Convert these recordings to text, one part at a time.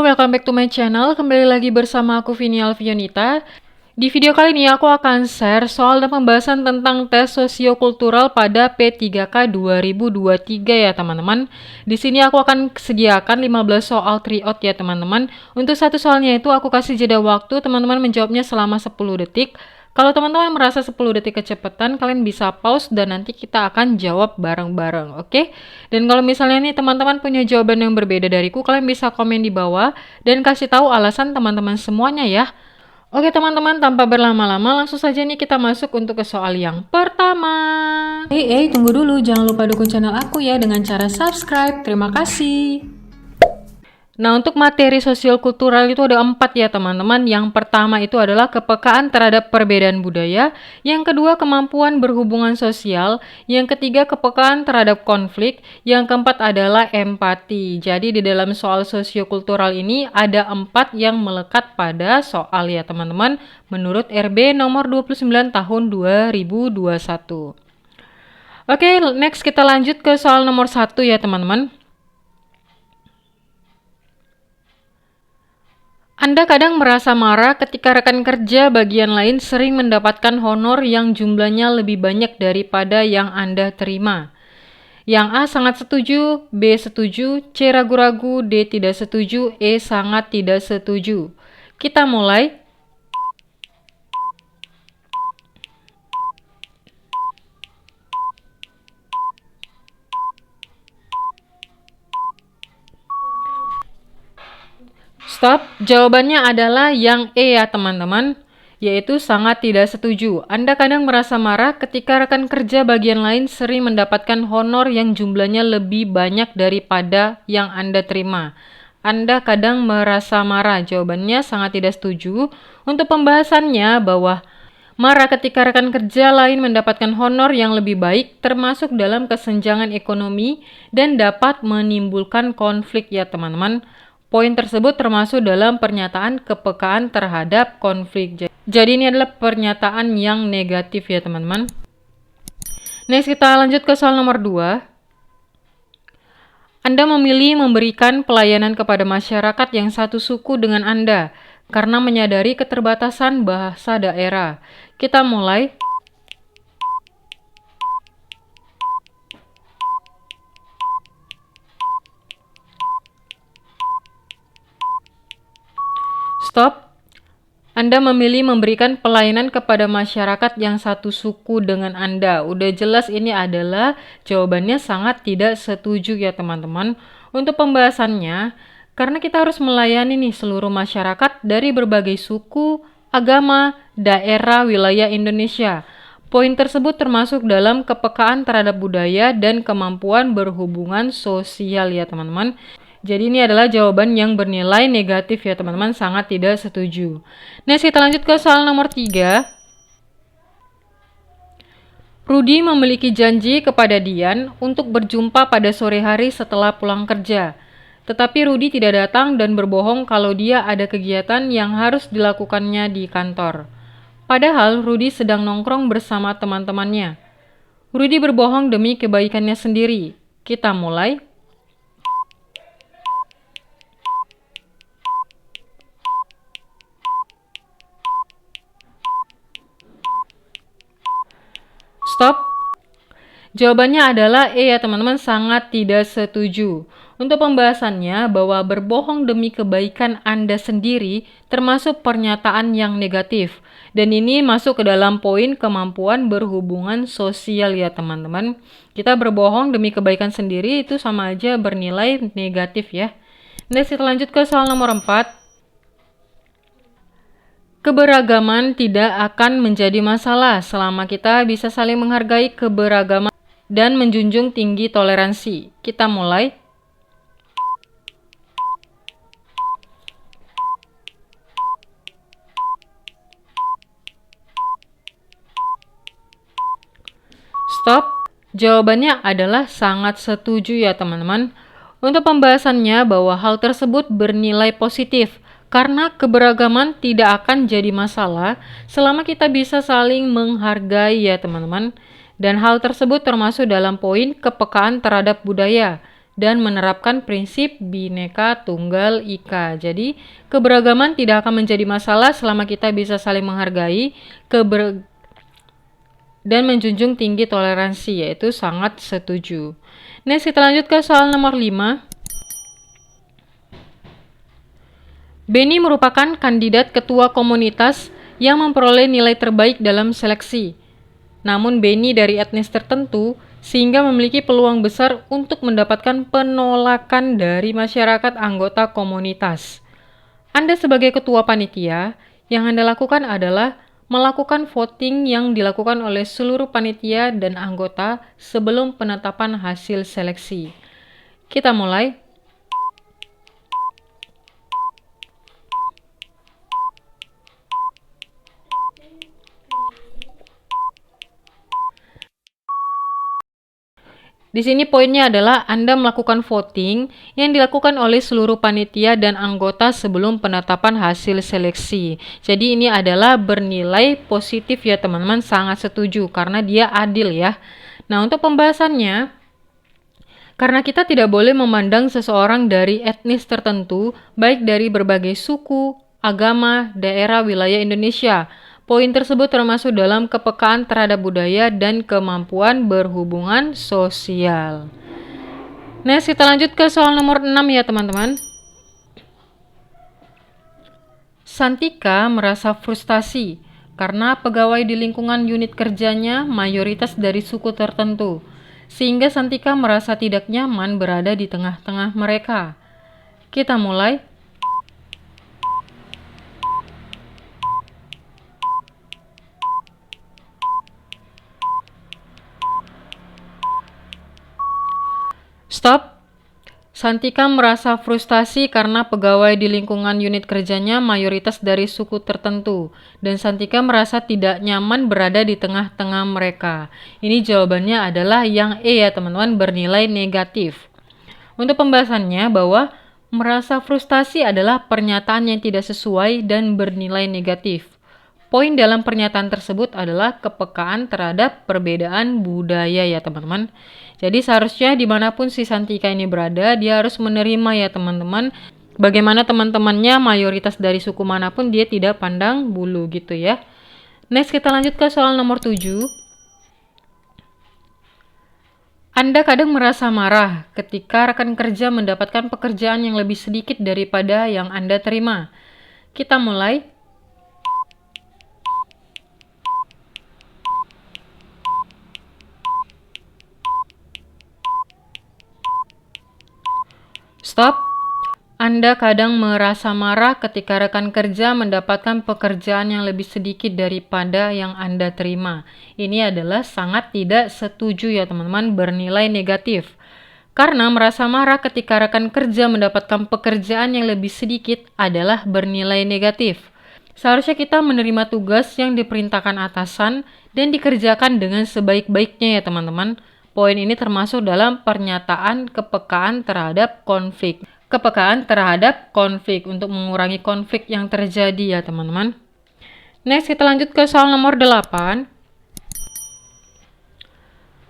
welcome back to my channel. Kembali lagi bersama aku Vini Alfionita. Di video kali ini aku akan share soal dan pembahasan tentang tes sosiokultural pada P3K 2023 ya teman-teman. Di sini aku akan sediakan 15 soal tryout ya teman-teman. Untuk satu soalnya itu aku kasih jeda waktu teman-teman menjawabnya selama 10 detik. Kalau teman-teman merasa 10 detik kecepatan, kalian bisa pause dan nanti kita akan jawab bareng-bareng, oke? Dan kalau misalnya nih teman-teman punya jawaban yang berbeda dariku, kalian bisa komen di bawah dan kasih tahu alasan teman-teman semuanya ya. Oke teman-teman, tanpa berlama-lama langsung saja nih kita masuk untuk ke soal yang pertama. Tunggu dulu, jangan lupa dukung channel aku ya dengan cara subscribe. Terima kasih. Nah, untuk materi sosial kultural itu ada 4 ya teman-teman. Yang pertama itu adalah kepekaan terhadap perbedaan budaya. Yang kedua, kemampuan berhubungan sosial. Yang ketiga, kepekaan terhadap konflik. Yang keempat adalah empati. Jadi di dalam soal sosiokultural ini ada 4 yang melekat pada soal ya teman-teman. Menurut RB nomor 29 tahun 2021. Oke, next kita lanjut ke soal nomor 1 ya teman-teman. Anda kadang merasa marah ketika rekan kerja bagian lain sering mendapatkan honor yang jumlahnya lebih banyak daripada yang Anda terima. Yang A sangat setuju, B setuju, C ragu-ragu, D tidak setuju, E sangat tidak setuju. Kita mulai. Stop, jawabannya adalah yang E ya teman-teman, yaitu sangat tidak setuju. Anda kadang merasa marah ketika rekan kerja bagian lain sering mendapatkan honor yang jumlahnya lebih banyak daripada yang Anda terima. Anda kadang merasa marah, jawabannya sangat tidak setuju. Untuk pembahasannya bahwa marah ketika rekan kerja lain mendapatkan honor yang lebih baik termasuk dalam kesenjangan ekonomi dan dapat menimbulkan konflik ya teman-teman. Poin tersebut termasuk dalam pernyataan kepekaan terhadap konflik. Jadi ini adalah pernyataan yang negatif ya teman-teman. Next kita lanjut ke soal nomor 2. Anda memilih memberikan pelayanan kepada masyarakat yang satu suku dengan Anda karena menyadari keterbatasan bahasa daerah. Kita mulai. Stop. Anda memilih memberikan pelayanan kepada masyarakat yang satu suku dengan Anda. Udah jelas ini adalah jawabannya sangat tidak setuju ya teman-teman. Untuk pembahasannya, karena kita harus melayani nih seluruh masyarakat dari berbagai suku, agama, daerah, wilayah Indonesia. Poin tersebut termasuk dalam kepekaan terhadap budaya dan kemampuan berhubungan sosial ya teman-teman. Jadi ini adalah jawaban yang bernilai negatif ya teman-teman, sangat tidak setuju. Next kita lanjut ke soal nomor 3. Rudy memiliki janji kepada Dian untuk berjumpa pada sore hari setelah pulang kerja. Tetapi Rudy tidak datang dan berbohong kalau dia ada kegiatan yang harus dilakukannya di kantor. Padahal Rudy sedang nongkrong bersama teman-temannya. Rudy berbohong demi kebaikannya sendiri. Kita mulai. Stop. Jawabannya adalah E ya teman-teman, sangat tidak setuju. Untuk pembahasannya bahwa berbohong demi kebaikan Anda sendiri termasuk pernyataan yang negatif. Dan ini masuk ke dalam poin kemampuan berhubungan sosial ya teman-teman. Kita berbohong demi kebaikan sendiri itu sama aja bernilai negatif ya. Next kita lanjut ke soal nomor 4. Keberagaman tidak akan menjadi masalah selama kita bisa saling menghargai keberagaman dan menjunjung tinggi toleransi. Kita mulai. Stop. Jawabannya adalah sangat setuju ya teman-teman. Untuk pembahasannya bahwa hal tersebut bernilai positif karena keberagaman tidak akan jadi masalah selama kita bisa saling menghargai ya teman-teman. Dan hal tersebut termasuk dalam poin kepekaan terhadap budaya dan menerapkan prinsip Bhinneka Tunggal Ika. Jadi, keberagaman tidak akan menjadi masalah selama kita bisa saling menghargai dan menjunjung tinggi toleransi, yaitu sangat setuju. Next, kita lanjut ke soal nomor 5. Benny merupakan kandidat ketua komunitas yang memperoleh nilai terbaik dalam seleksi. Namun Benny dari etnis tertentu sehingga memiliki peluang besar untuk mendapatkan penolakan dari masyarakat anggota komunitas. Anda sebagai ketua panitia, yang Anda lakukan adalah melakukan voting yang dilakukan oleh seluruh panitia dan anggota sebelum penetapan hasil seleksi. Kita mulai. Di sini poinnya adalah Anda melakukan voting yang dilakukan oleh seluruh panitia dan anggota sebelum penetapan hasil seleksi. Jadi ini adalah bernilai positif ya teman-teman, sangat setuju karena dia adil ya. Nah, untuk pembahasannya, karena kita tidak boleh memandang seseorang dari etnis tertentu, baik dari berbagai suku, agama, daerah, wilayah Indonesia. Poin tersebut termasuk dalam kepekaan terhadap budaya dan kemampuan berhubungan sosial. Next, kita lanjut ke soal nomor 6 ya teman-teman. Santika merasa frustasi karena pegawai di lingkungan unit kerjanya mayoritas dari suku tertentu, sehingga Santika merasa tidak nyaman berada di tengah-tengah mereka. Kita mulai. Stop. Santika merasa frustasi karena pegawai di lingkungan unit kerjanya mayoritas dari suku tertentu, dan Santika merasa tidak nyaman berada di tengah-tengah mereka. Ini jawabannya adalah yang E ya teman-teman, bernilai negatif. Untuk pembahasannya bahwa merasa frustasi adalah pernyataan yang tidak sesuai dan bernilai negatif. Poin dalam pernyataan tersebut adalah kepekaan terhadap perbedaan budaya ya teman-teman. Jadi seharusnya dimanapun si Santika ini berada, dia harus menerima ya teman-teman. Bagaimana teman-temannya mayoritas dari suku manapun, dia tidak pandang bulu gitu ya. Next, kita lanjut ke soal nomor 7. Anda kadang merasa marah ketika rekan kerja mendapatkan pekerjaan yang lebih sedikit daripada yang Anda terima. Kita mulai. Stop. Anda kadang merasa marah ketika rekan kerja mendapatkan pekerjaan yang lebih sedikit daripada yang Anda terima. Ini adalah sangat tidak setuju ya teman-teman, bernilai negatif. Karena merasa marah ketika rekan kerja mendapatkan pekerjaan yang lebih sedikit adalah bernilai negatif. Seharusnya kita menerima tugas yang diperintahkan atasan dan dikerjakan dengan sebaik-baiknya ya teman-teman. Poin ini termasuk dalam pernyataan kepekaan terhadap konflik. Kepekaan terhadap konflik untuk mengurangi konflik yang terjadi ya teman-teman. Next, kita lanjut ke soal nomor 8.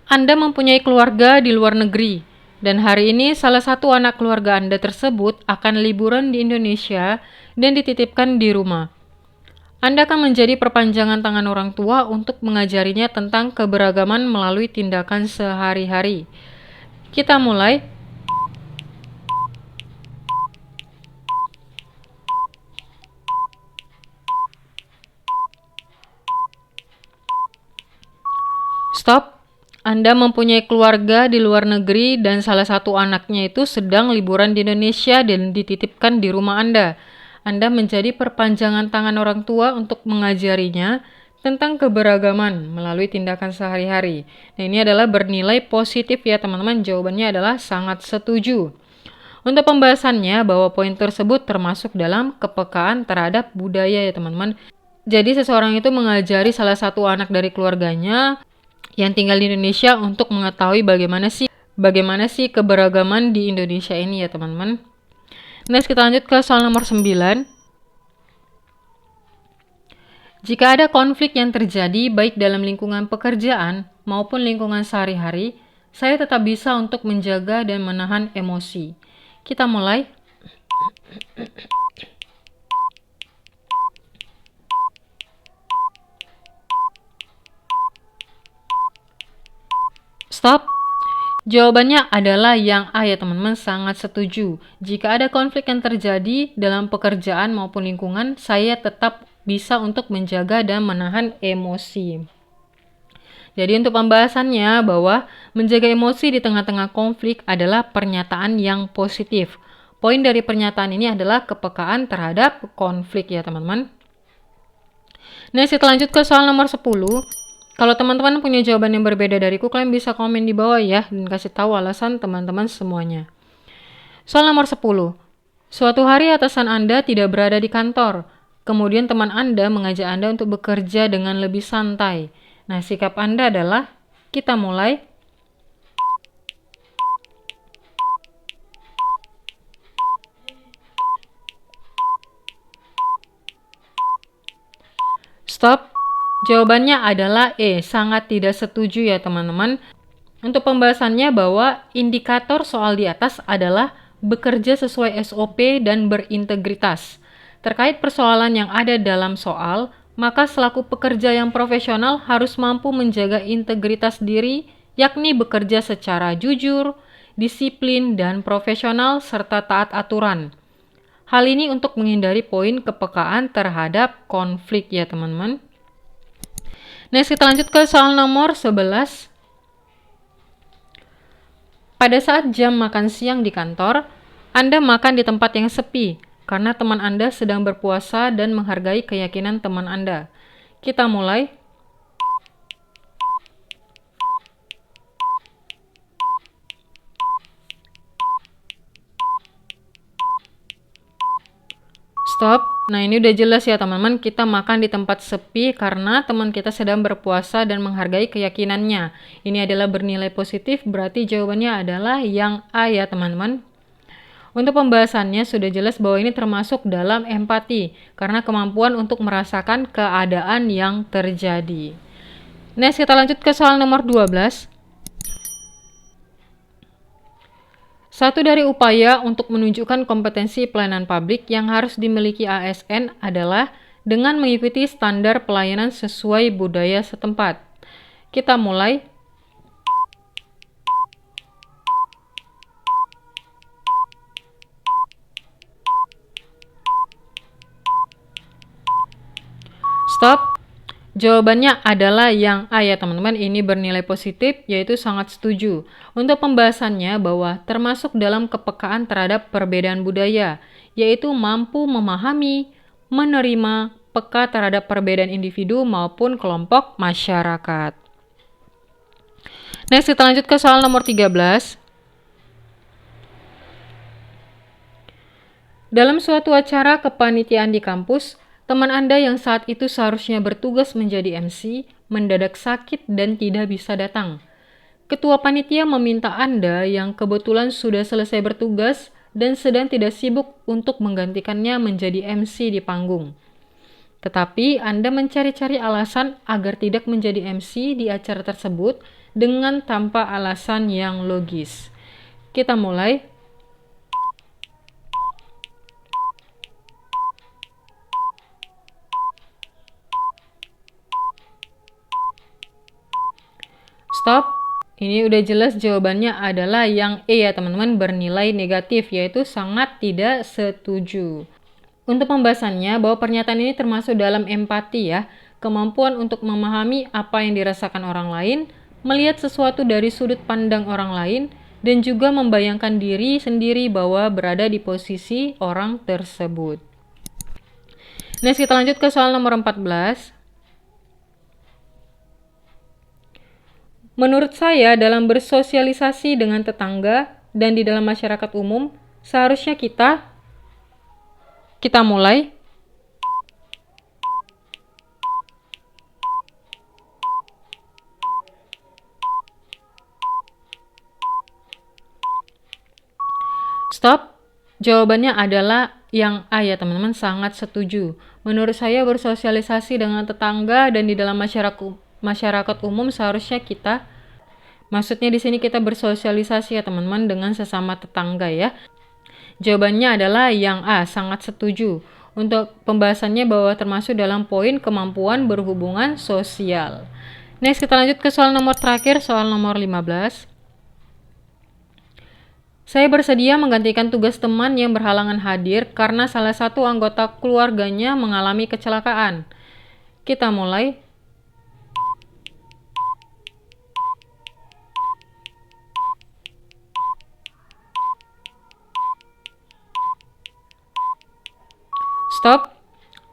Anda mempunyai keluarga di luar negeri, dan hari ini salah satu anak keluarga Anda tersebut akan liburan di Indonesia dan dititipkan di rumah. Anda akan menjadi perpanjangan tangan orang tua untuk mengajarinya tentang keberagaman melalui tindakan sehari-hari. Kita mulai. Stop. Anda mempunyai keluarga di luar negeri dan salah satu anaknya itu sedang liburan di Indonesia dan dititipkan di rumah Anda. Anda menjadi perpanjangan tangan orang tua untuk mengajarinya tentang keberagaman melalui tindakan sehari-hari. Nah, ini adalah bernilai positif ya teman-teman. Jawabannya adalah sangat setuju. Untuk pembahasannya bahwa poin tersebut termasuk dalam kepekaan terhadap budaya ya teman-teman. Jadi seseorang itu mengajari salah satu anak dari keluarganya yang tinggal di Indonesia untuk mengetahui bagaimana sih keberagaman di Indonesia ini ya teman-teman. Next, kita lanjut ke soal nomor 9. Jika ada konflik yang terjadi baik dalam lingkungan pekerjaan maupun lingkungan sehari-hari, saya tetap bisa untuk menjaga dan menahan emosi. Kita mulai. Stop. Jawabannya adalah yang A ya teman-teman, sangat setuju. Jika ada konflik yang terjadi dalam pekerjaan maupun lingkungan, saya tetap bisa untuk menjaga dan menahan emosi. Jadi untuk pembahasannya bahwa menjaga emosi di tengah-tengah konflik adalah pernyataan yang positif. Poin dari pernyataan ini adalah kepekaan terhadap konflik ya teman-teman. Nah, kita lanjut ke soal nomor 10. Kalau teman-teman punya jawaban yang berbeda dariku, kalian bisa komen di bawah ya, dan kasih tahu alasan teman-teman semuanya. Soal nomor 10. Suatu hari atasan Anda tidak berada di kantor. Kemudian teman Anda mengajak Anda untuk bekerja dengan lebih santai. Nah, sikap Anda adalah, kita mulai. Stop. Jawabannya adalah E, sangat tidak setuju ya teman-teman. Untuk pembahasannya bahwa indikator soal di atas adalah bekerja sesuai SOP dan berintegritas. Terkait persoalan yang ada dalam soal, maka selaku pekerja yang profesional harus mampu menjaga integritas diri, yakni bekerja secara jujur, disiplin, dan profesional serta taat aturan. Hal ini untuk menghindari poin kepekaan terhadap konflik ya teman-teman. Next, kita lanjut ke soal nomor 11. Pada saat jam makan siang di kantor, Anda makan di tempat yang sepi karena teman Anda sedang berpuasa dan menghargai keyakinan teman Anda. Kita mulai. Stop. Nah, ini udah jelas ya teman-teman, kita makan di tempat sepi karena teman kita sedang berpuasa dan menghargai keyakinannya. Ini adalah bernilai positif, berarti jawabannya adalah yang A ya teman-teman. Untuk pembahasannya sudah jelas bahwa ini termasuk dalam empati, karena kemampuan untuk merasakan keadaan yang terjadi. Next, kita lanjut ke soal nomor 12. Satu dari upaya untuk menunjukkan kompetensi pelayanan publik yang harus dimiliki ASN adalah dengan mengikuti standar pelayanan sesuai budaya setempat. Kita mulai. Stop. Jawabannya adalah yang A ya teman-teman, ini bernilai positif, yaitu sangat setuju. Untuk pembahasannya bahwa termasuk dalam kepekaan terhadap perbedaan budaya, yaitu mampu memahami, menerima, peka terhadap perbedaan individu maupun kelompok masyarakat. Next, kita lanjut ke soal nomor 13. Dalam suatu acara kepanitiaan di kampus, teman Anda yang saat itu seharusnya bertugas menjadi MC, mendadak sakit dan tidak bisa datang. Ketua panitia meminta Anda yang kebetulan sudah selesai bertugas dan sedang tidak sibuk untuk menggantikannya menjadi MC di panggung. Tetapi Anda mencari-cari alasan agar tidak menjadi MC di acara tersebut dengan tanpa alasan yang logis. Kita mulai. Stop. Ini udah jelas jawabannya adalah yang E ya teman-teman, bernilai negatif, yaitu sangat tidak setuju. Untuk pembahasannya bahwa pernyataan ini termasuk dalam empati ya, kemampuan untuk memahami apa yang dirasakan orang lain, melihat sesuatu dari sudut pandang orang lain, dan juga membayangkan diri sendiri bahwa berada di posisi orang tersebut. Next, kita lanjut ke soal nomor 14. Menurut saya, dalam bersosialisasi dengan tetangga dan di dalam masyarakat umum, seharusnya kita mulai. Stop. Jawabannya adalah yang A ya teman-teman, sangat setuju. Menurut saya bersosialisasi dengan tetangga dan di dalam masyarakat umum seharusnya kita Maksudnya di sini kita bersosialisasi ya teman-teman dengan sesama tetangga ya. Jawabannya adalah yang A, sangat setuju. Untuk pembahasannya bahwa termasuk dalam poin kemampuan berhubungan sosial. Next, kita lanjut ke soal nomor terakhir, soal nomor 15. Saya bersedia menggantikan tugas teman yang berhalangan hadir karena salah satu anggota keluarganya mengalami kecelakaan. Kita mulai. Stop.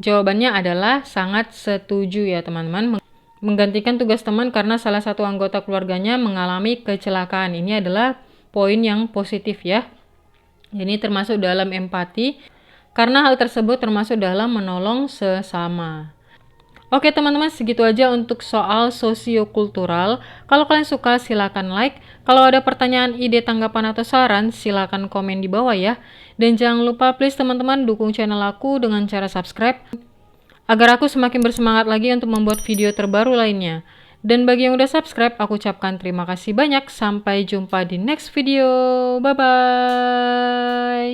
Jawabannya adalah sangat setuju ya teman-teman. Menggantikan tugas teman karena salah satu anggota keluarganya mengalami kecelakaan. Ini adalah poin yang positif ya. Ini termasuk dalam empati karena hal tersebut termasuk dalam menolong sesama. Oke teman-teman, segitu aja untuk soal sosiokultural. Kalau kalian suka silakan like. Kalau ada pertanyaan, ide, tanggapan, atau saran, silakan komen di bawah ya. Dan jangan lupa please teman-teman dukung channel aku dengan cara subscribe agar aku semakin bersemangat lagi untuk membuat video terbaru lainnya. Dan bagi yang udah subscribe, aku ucapkan terima kasih banyak. Sampai jumpa di next video. Bye-bye.